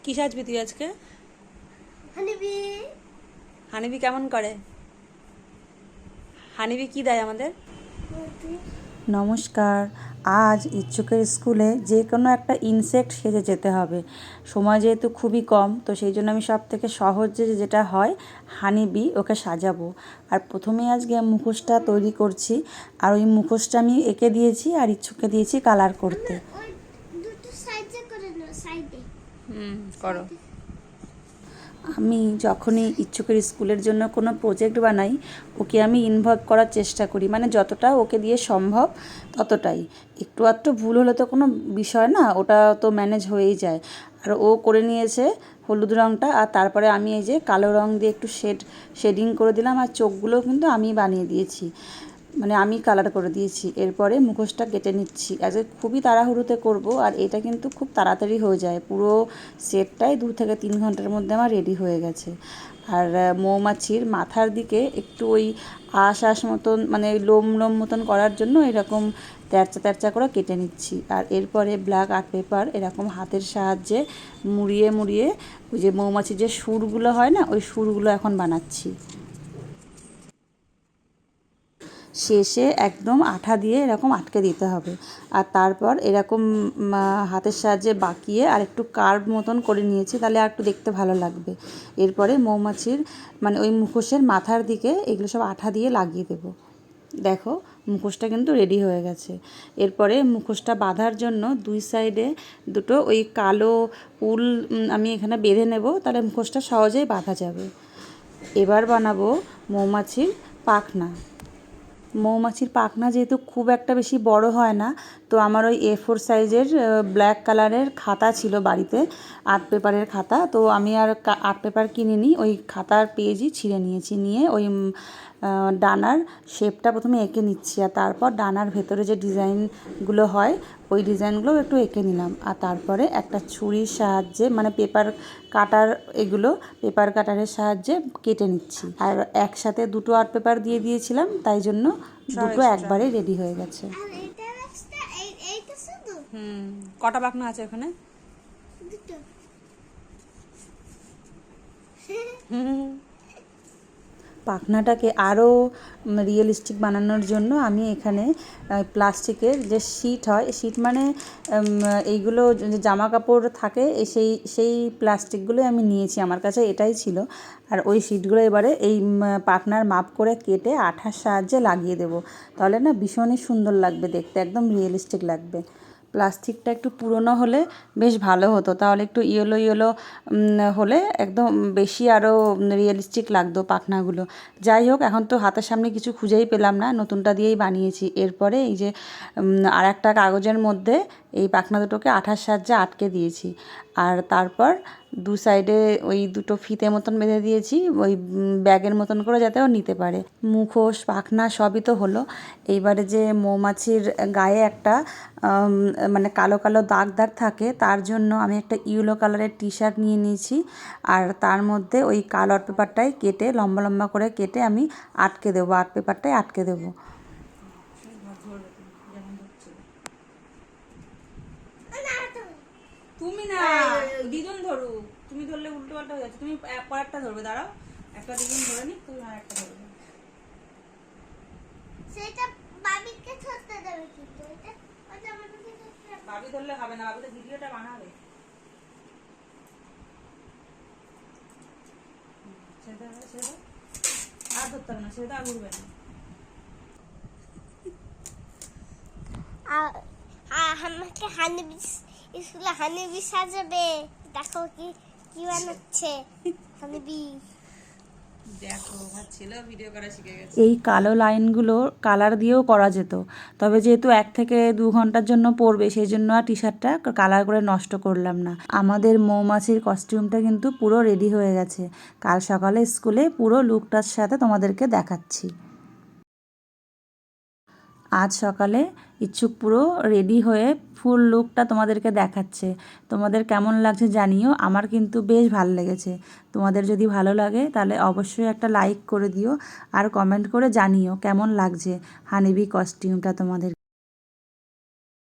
কি সাজবি তুই আজকে? হানিবি। হানিবি কেমন করে? হানিবি কি দেয় আমাদের? নমস্কার। আজ ইচ্ছুকের স্কুলে যে কোনো একটা ইনসেক্ট সেজে যেতে হবে। সময় যেহেতু খুবই কম, তো সেই জন্য আমি সব থেকে সহজে যেটা হয় হানিবি ওকে সাজাবো। আর প্রথমেই আজকে মুখোশটা তৈরি করছি, আর ওই মুখোশটা আমি এঁকে দিয়েছি আর ইচ্ছুকে দিয়েছি কালার করতে। ওই দুটো সাইডে করে নাও, সাইডে। করো। আমি যখনই ইচ্ছুকের স্কুলের জন্য কোনো প্রজেক্ট বানাই, ওকে আমি ইনভলভ করার চেষ্টা করি, মানে যতটা ওকে দিয়ে সম্ভব ততটাই। একটু আধটু ভুল হলে তো কোনো বিষয় না, ওটা তো ম্যানেজ হয়েই যায়। আর ও করে নিয়েছে হলুদ রঙটা, আর তারপরে আমি এই যে কালো রঙ দিয়ে একটু শেডিং করে দিলাম, আর চোখগুলোও কিন্তু আমি বানিয়ে দিয়েছি, মানে আমি কালার করে দিয়েছি। এরপরে মুখোশটা কেটে নিচ্ছি। আজকে খুবই তাড়াহুড়োতে করব, আর এটা কিন্তু খুব তাড়াতাড়ি হয়ে যায়। পুরো সেটটাই 2 থেকে 3 ঘন্টার মধ্যে আমার রেডি হয়ে গেছে। আর মৌমাছির মাথার দিকে একটু ওই আঁশ মতন, মানে লোম মতন করার জন্য এরকম তেরচা তেরচা করে কেটে নিচ্ছি। আর এরপরে ব্ল্যাক আর্ট পেপার এরকম হাতের সাহায্যে মুড়িয়ে মুড়িয়ে ওই যে মৌমাছির যে সুরগুলো হয় না, ওই সুরগুলো এখন বানাচ্ছি। শেষে একদম আঠা দিয়ে এরকম আটকে দিতে হবে। আর তারপর এরকম হাতের সাহায্যে বাঁকিয়ে আর একটু কার্ভ মতন করে নিয়েছি, তাহলে আর একটু দেখতে ভালো লাগবে। এরপরে মৌমাছির মানে ওই মুখোশের মাথার দিকে এগুলো সব আঠা দিয়ে লাগিয়ে দেবো। দেখো মুখোশটা কিন্তু রেডি হয়ে গেছে। এরপরে মুখোশটা বাঁধার জন্য 2 সাইডে দুটো ওই কালো উল আমি এখানে বেঁধে নেব, তাহলে মুখোশটা সহজেই বাঁধা যাবে। এবার বানাবো মৌমাছির পাখনা। মৌমাছির পাখনা যেহেতু খুব একটা বেশি বড় হয় না, তো আমার ওই A4 সাইজের ব্ল্যাক কালারের খাতা ছিল বাড়িতে, আর্ট পেপারের খাতা। তো আমি আর আর্ট পেপার কিনিনি, ওই খাতার পেজই ছিঁড়ে নিয়েছি। নিয়ে ওই ডানার শেপটা প্রথমে এঁকে নিচ্ছি, আর তারপর ডানার ভেতরে যে ডিজাইনগুলো হয় ওই ডিজাইনগুলো একটু এঁকে নিলাম। আর তারপরে একটা ছুরির সাহায্যে, মানে পেপার কাটার, এগুলো পেপার কাটারের সাহায্যে কেটে নিচ্ছি। আর একসাথে দুটো আর্ট পেপার দিয়ে দিয়েছিলাম, তাই জন্য দুটো একবারে রেডি হয়ে গেছে। আর এটা রাস্তা, এইটা শুধু কটা পাখনা আছে ওখানে? দুটো। পাখনাটাকে আরও রিয়েলিস্টিক বানানোর জন্য আমি এখানে প্লাস্টিকের যে শিট হয়, শিট মানে এইগুলো যে জামা কাপড় থাকে, সেই প্লাস্টিকগুলোই আমি নিয়েছি, আমার কাছে এটাই ছিল। আর ওই শিটগুলো এবারে এই পাখনার মাপ করে কেটে আঠার সাহায্যে লাগিয়ে দেবো। তাহলে না ভীষণই সুন্দর লাগবে দেখতে, একদম রিয়েলিস্টিক লাগবে। প্লাস্টিকটা একটু পুরনো হলে বেশ ভালো হতো, তাহলে একটু ইয়েলো ইয়েলো হলে একদম বেশি আরও রিয়েলিস্টিক লাগতো পাখনাগুলো। যাই হোক, এখন তো হাতের সামনে কিছু খুঁজেই পেলাম না, নতুনটা দিয়েই বানিয়েছি। এরপরে এই যে আর একটা কাগজের মধ্যে এই পাখনা দুটোকে আঠার সাহায্যে আটকে দিয়েছি। আর তারপর 2 সাইডে ওই দুটো ফিতে মতন বেঁধে দিয়েছি, ওই ব্যাগের মতন করে, যাতে ও নিতে পারে। মুখোশ পাখনা সবই তো হলো। এইবারে যে মৌমাছির গায়ে একটা মানে কালো কালো দাগ দাগ থাকে, তার জন্য আমি একটা ইয়েলো কালারের টি শার্ট নিয়ে নিয়েছি। আর তার মধ্যে ওই কালো আর্ট পেপারটাই কেটে লম্বা লম্বা করে কেটে আমি আটকে দেবো, আর্ট পেপারটাই আটকে দেবো। তুমি না, দুজন ধরু। তুমি ধরলে উল্টো পাল্টা হয়ে যাচ্ছে। তুমি পরেরটা ধরবে, দাঁড়াও। একটা দুজন ধরে নি, তুমি আর একটা ধরবে। সেটা বাবিকে ধরতে দেবে, কিন্তু এটা ওটা আমাকে ধরতে হবে। বাবি ধরলে হবে না, বাবি তো ভিডিওটা বানাবে। সেটা আর ধরতে হবে না, সেটা আর ঘুরবে না। আমাকে হানিবি স্কুলে হানিবি সাজাবে। দেখো কি কি বানাচ্ছে হানিবি। দেখো, আমার ছেলেও ভিডিও করা শিখে গেছে। এই কালো লাইনগুলো কালার দিয়েও করা যেত, তবে যেহেতু 1 থেকে 2 ঘন্টার জন্য পড়বে, সেই জন্য আর টি শার্টটা কালার করে নষ্ট করলাম না। আমাদের মৌমাছির কস্টিউমটা কিন্তু পুরো রেডি হয়ে গেছে। কাল সকালে স্কুলে পুরো লুকটার সাথে তোমাদেরকে দেখাচ্ছি। আজ সকালে ইচ্ছুক পুরো রেডি হয়ে ফুল লুকটা তোমাদেরকে দেখাচ্ছে। তোমাদের কেমন লাগছে জানিও, আমার কিন্তু বেশ ভালো লেগেছে। তোমাদের যদি ভালো লাগে তাহলে অবশ্যই একটা লাইক করে দিও, আর কমেন্ট করে জানিও কেমন লাগছে হানিবি কস্টিউমটা তোমাদের।